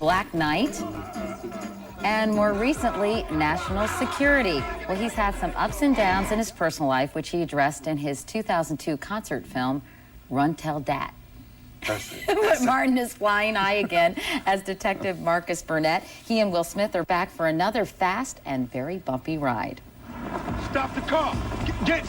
Black Knight, and more recently, national security. Well, he's had some ups and downs in his personal life, which he addressed in his 2002 concert film, Run Tell Dat. But Martin is flying high again as Detective Marcus Burnett. He and Will Smith are back for another fast and very bumpy ride. Stop the car.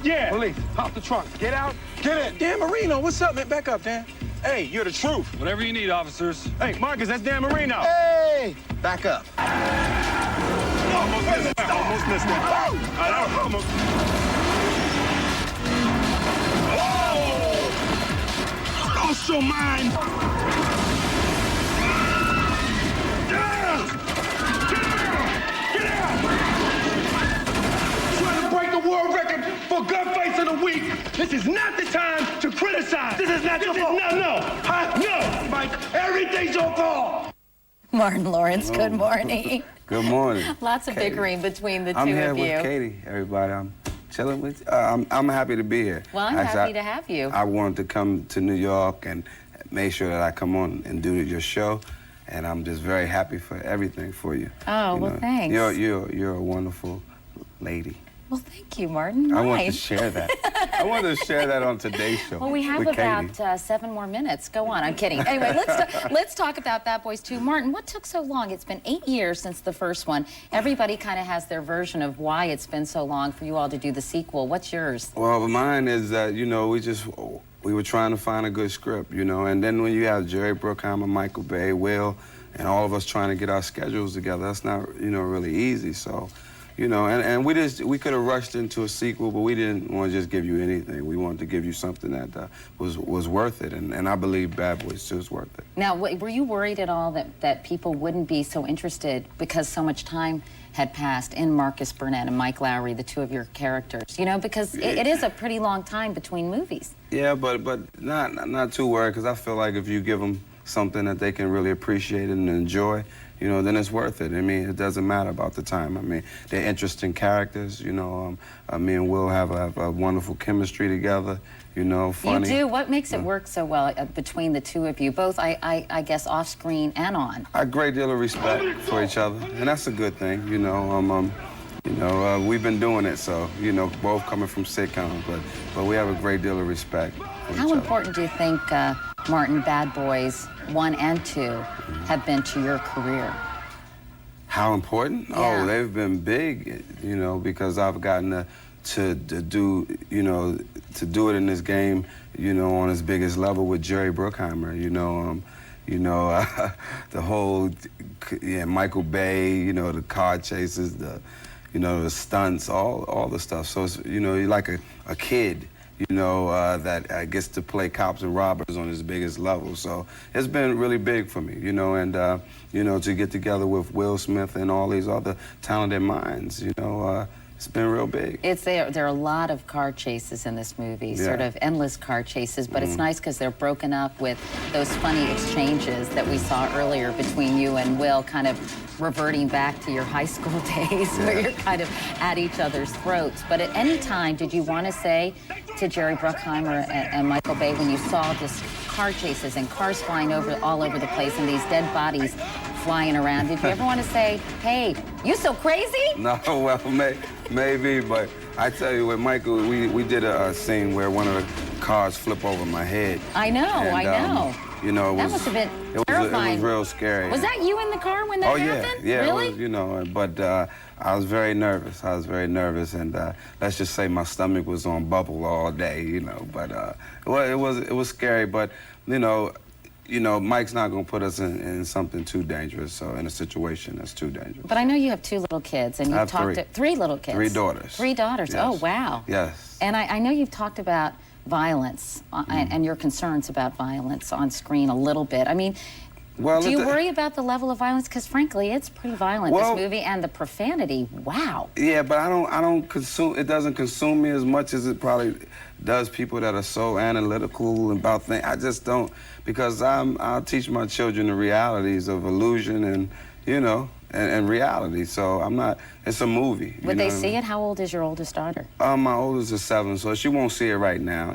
Yeah. Police, hop the trunk. Get out. Get in. Dan Marino, what's up, man? Back up, Dan. Hey, you're the truth. Whatever you need, officers. Hey, Marcus, that's Dan Marino. Hey! Back up. Almost missed that. Almost missed that. Almost. Oh! Lost your mind. Get out! Get out! Trying to break the world record for gunfights in a week. This is not the time to criticize. This is not your fault. No. Huh? No, Mike. Everything's your fault. Martin Lawrence, good morning. Good morning. Lots of bickering between the two I'm of you. here with Katie, everybody. I'm chilling with you. I'm happy to be here. Well, I'm happy to have you. I wanted to come to New York and make sure that I come on and do your show, and I'm just very happy for everything for you. Oh, well, thanks. You're a wonderful lady. Well, thank you, Martin. I want to share that. I wanted to share that on today's show. Well, we have about 7 more minutes. Go on. I'm kidding. Anyway, let's talk about Bad Boys 2. Martin, what took so long? It's been 8 years since the first one. Everybody kind of has their version of why it's been so long for you all to do the sequel. What's yours? Well, mine is that, we were trying to find a good script, and then when you have Jerry Bruckheimer, Michael Bay, Will, and all of us trying to get our schedules together, that's not, really easy. So, and we could have rushed into a sequel, but we didn't want to just give you anything. We wanted to give you something that was worth it, and I believe Bad Boys 2 is worth it. Now, were you worried at all that people wouldn't be so interested because so much time had passed in Marcus Burnett and Mike Lowry, the two of your characters? Because it is a pretty long time between movies. Yeah, but not too worried, because I feel like if you give them something that they can really appreciate and enjoy, then it's worth it. I mean, it doesn't matter about the time. I mean, they're interesting characters, me and Will have a wonderful chemistry together, funny. You do? What makes it work so well between the two of you, both, I guess, off-screen and on? A great deal of respect for each other, and that's a good thing, we've been doing it, so, both coming from sitcoms, but we have a great deal of respect for each other. How important do you think, Martin, Bad Boys 1 and 2 have been to your career? How important? Yeah. Oh, they've been big, because I've gotten to do it in this game, on its biggest level with Jerry Bruckheimer, the whole, Michael Bay, the car chases, the stunts, all the stuff. So it's, you're like a kid, that gets to play cops and robbers on his biggest level. So it's been really big for me, and, to get together with Will Smith and all these other talented minds, it's been real big. There are a lot of car chases in this movie, sort of endless car chases, but it's nice because they're broken up with those funny exchanges that we saw earlier between you and Will, kind of reverting back to your high school days where you're kind of at each other's throats. But at any time, did you want to say to Jerry Bruckheimer and Michael Bay, when you saw just car chases and cars flying all over the place and these dead bodies flying around, did you ever want to say, hey, you so crazy? No, well, maybe, but I tell you, with Michael, we did a scene where one of the cars flipped over my head. I know, I know. That must have been terrifying. It was real scary. Was that you in the car when that happened? Yeah, really? It was, but I was very nervous. And let's just say my stomach was on bubble all day, But it was scary. But Mike's not going to put us in something too dangerous, so in a situation that's too dangerous. But I know you have 2 little kids, and you've talked to 3 little kids. 3 daughters. 3 daughters. Yes. Oh, wow. Yes. And I know you've talked about violence and your concerns about violence on screen a little bit. I mean, do you worry about the level of violence? Because frankly, it's pretty violent, this movie, and the profanity, wow. Yeah, but I don't consume, it doesn't consume me as much as it probably does people that are so analytical about things. I just don't, because I'll teach my children the realities of illusion and, and reality. So I'm not, it's a movie. Would they see it? How old is your oldest daughter? My oldest is 7, so she won't see it right now,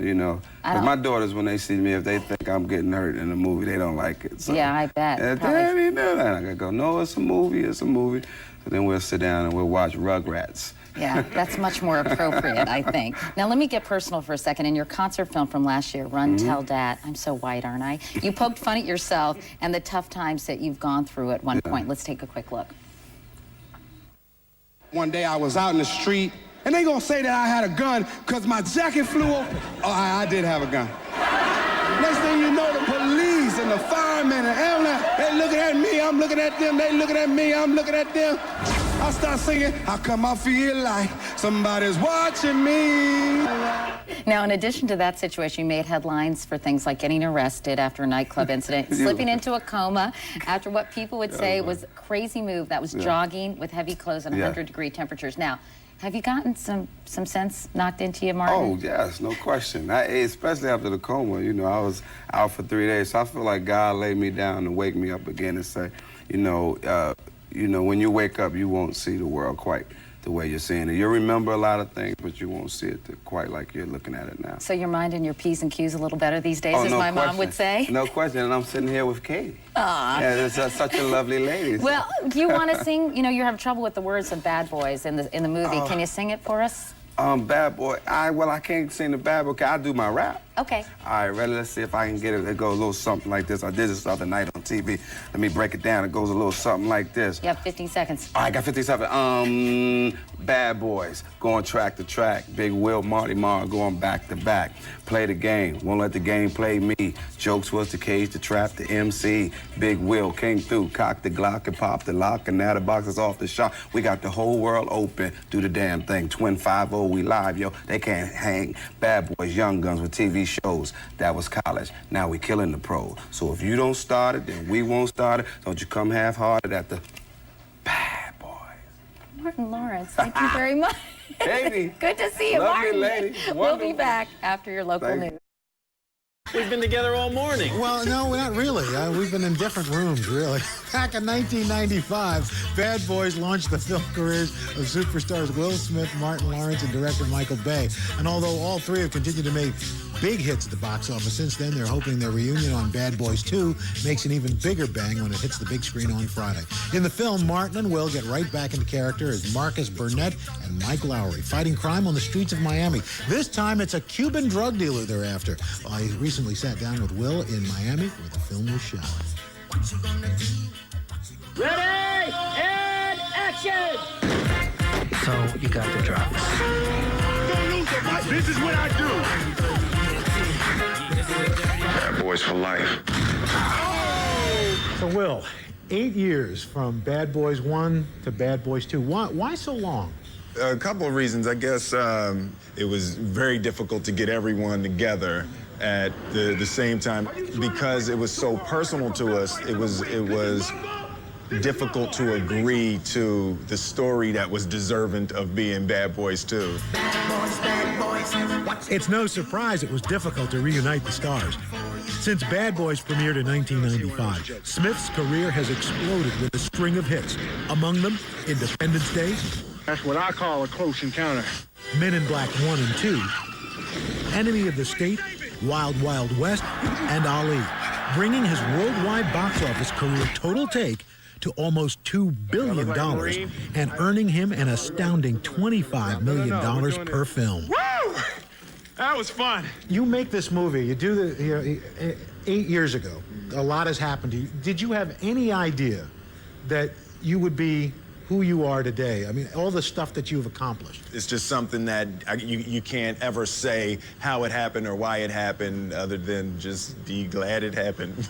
But my daughters, when they see me, if they think I'm getting hurt in a movie, they don't like it. So, yeah, I bet. Daddy, you know that. I go, no, it's a movie, it's a movie. So then we'll sit down and we'll watch Rugrats. Yeah, that's much more appropriate, I think. Now, let me get personal for a second. In your concert film from last year, Run, Tell Dad, I'm so white, aren't I? You poked fun at yourself and the tough times that you've gone through at one point. Let's take a quick look. One day I was out in the street, and they gonna say that I had a gun because my jacket flew off. Oh, I did have a gun. Next thing you know, the police and the firemen and ambulance, they looking at me, I'm looking at them, they looking at me, I'm looking at them. I start singing, how come I feel like somebody's watching me? Now, in addition to that situation, you made headlines for things like getting arrested after a nightclub incident, slipping into a coma after what people would say was a crazy move. That was jogging with heavy clothes and 100-degree temperatures. Now, have you gotten some sense knocked into you, Martin? Oh, yes, no question. Especially after the coma, you know, I was out for 3 days. So I feel like God laid me down to wake me up again and say, you know, when you wake up, you won't see the world quite the way you're seeing it. You'll remember a lot of things, but you won't see it quite like you're looking at it now. So you're minding your P's and Q's a little better these days, as my mom would say? No question, and I'm sitting here with Katie. Aww. Yeah, that's such a lovely lady. Well, do you want to sing? You know, you have trouble with the words of Bad Boys in the movie. Can you sing it for us? Bad Boy, I can't sing the Bad Boy, I do my rap. Okay. All right, ready? Let's see if I can get it. It goes a little something like this. I did this the other night on TV. Let me break it down. It goes a little something like this. You have 15 seconds. All right, I got 15 seconds. Bad Boys, going track to track. Big Will, Marty Marr, going back to back. Play the game, won't let the game play me. Jokes was the cage, the trap, the MC. Big Will came through, cocked the Glock and popped the lock, and now the box is off the shot. We got the whole world open. Do the damn thing. Twin 5-0, we live, yo. They can't hang. Bad Boys, Young Guns with TV shows. That was college. Now we killing the pros. So if you don't start it, then we won't start it. Don't you come half-hearted at the Bad Boys. Martin Lawrence, thank you very much. Katie. Good to see you, Lovely Martin. lady. We'll be Wonderful. back after your local Thank news. you. We've been together all morning. Well, no, not really. We've been in different rooms, really. Back in 1995, Bad Boys launched the film careers of superstars Will Smith, Martin Lawrence, and director Michael Bay. And although all three have continued to make big hits at the box office since then, they're hoping their reunion on Bad Boys 2 makes an even bigger bang when it hits the big screen on Friday. In the film, Martin and Will get right back into character as Marcus Burnett and Mike Lowry, fighting crime on the streets of Miami. This time, it's a Cuban drug dealer they're after. I recently sat down with Will in Miami, where the film was shot. Ready and action! So you got the drugs. Don't lose it, Mike. This is what I do. Bad Boys for life. So, Will, 8 years from Bad Boys 1 to Bad Boys 2. Why so long? A couple of reasons. I guess it was very difficult to get everyone together at the same time because it was so personal to us. It was difficult to agree to the story that was deserving of being Bad Boys 2. It's no surprise it was difficult to reunite the stars. Since Bad Boys premiered in 1995, Smith's career has exploded with a string of hits. Among them, Independence Day. That's what I call a close encounter. Men in Black 1 and 2, Enemy of the State, Wild Wild West, and Ali, bringing his worldwide box office career total take to almost $2 billion and earning him an astounding $25 million per film. Woo! That was fun. You make this movie, you do the 8 years ago. A lot has happened to you. Did you have any idea that you would be who you are today? I mean, all the stuff that you've accomplished. It's just something that you can't ever say how it happened or why it happened other than just be glad it happened.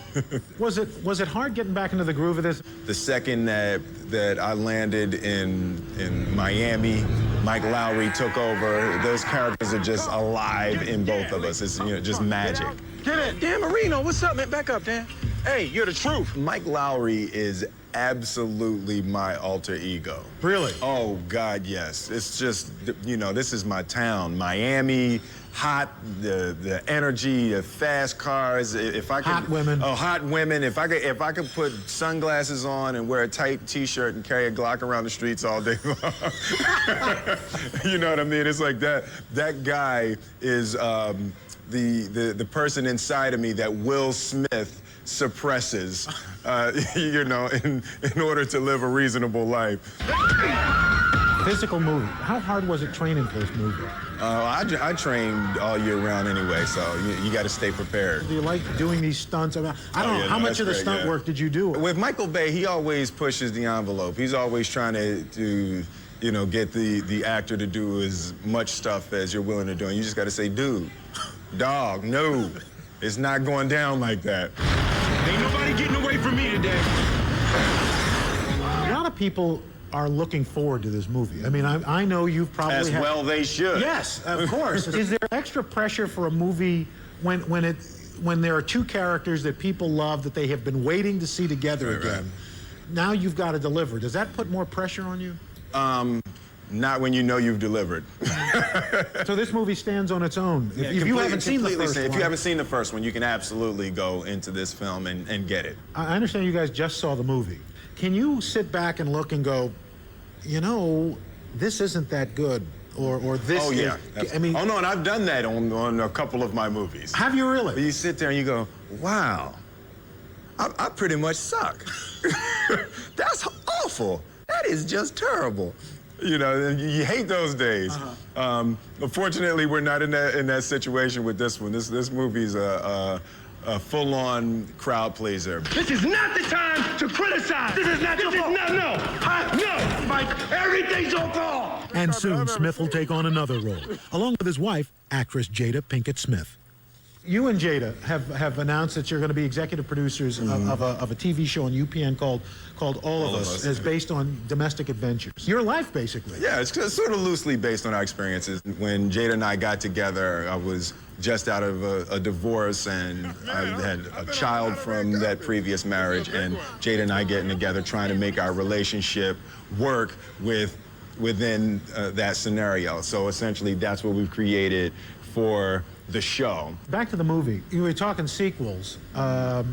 Was it hard getting back into the groove of this? The second that I landed in Miami, Mike Lowry took over. Those characters are just alive in both of us. It's just magic. Get it. Dan Marino, what's up, man? Back up, Dan. Hey, you're the truth. Mike Lowry is absolutely my alter ego. Really? Oh, God, yes. It's just, this is my town. Miami, hot, the energy, the fast cars. If I could, hot women. Oh, hot women. If I could put sunglasses on and wear a tight T-shirt and carry a Glock around the streets all day long. You know what I mean? It's like that guy is the person inside of me that Will Smith suppresses, you know, in order to live a reasonable life. Physical movie. How hard was it training for this movie? I trained all year round anyway, so you got to stay prepared. Do you like doing these stunts? I don't know. How much of the stunt work did you do? With Michael Bay, he always pushes the envelope. He's always trying to you know, get the actor to do as much stuff as you're willing to do. And you just got to say, dude, dog, no, it's not going down like that. Ain't nobody getting away from me today. A lot of people are looking forward to this movie. I mean, I know you've probably As well they should. Yes, of course. Is there extra pressure for a movie when there are two characters that people love that they have been waiting to see together again? Right. Now you've got to deliver. Does that put more pressure on you? Not when you know you've delivered. So this movie stands on its own. Yeah, if you haven't seen the first one. If you haven't seen the first one, you can absolutely go into this film and get it. I understand you guys just saw the movie. Can you sit back and look and go, you know, this isn't that good, or this Oh, yeah. is... I mean... Oh, no, and I've done that on a couple of my movies. Have you really? But you sit there and you go, wow, I pretty much suck. That's awful. That is just terrible. You know, you hate those days. Unfortunately, we're not in that situation with this one. This movie's a full-on crowd pleaser. This is not the time to criticize. This is not your fault. No, Mike, everything's your fault. And soon, Smith will take on another role, along with his wife, actress Jada Pinkett Smith. You and Jada have announced that you're going to be executive producers of a TV show on UPN called All of Us, as based on domestic adventures. Your life, basically. Yeah, it's sort of loosely based on our experiences. When Jada and I got together, I was just out of a divorce, and I had a child from that previous marriage, and Jada and I getting together trying to make our relationship work within that scenario. So essentially, that's what we've created for the show. Back to the movie. You were talking sequels. I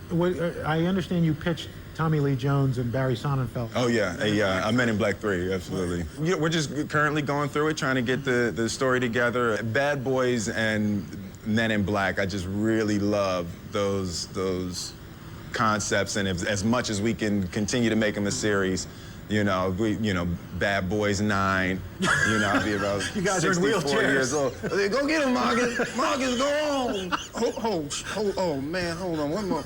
understand you pitched Tommy Lee Jones and Barry Sonnenfeld. Oh yeah, a Men in Black 3, absolutely. Yeah, we're just currently going through it, trying to get the story together. Bad Boys and Men in Black, I just really love those concepts, and as much as we can continue to make them a series, you know, Bad Boys 9, you know, I'll be about you guys are in 64 wheelchairs. years old. Go get him, Marcus. Marcus, go on. Oh, man, hold on. One more.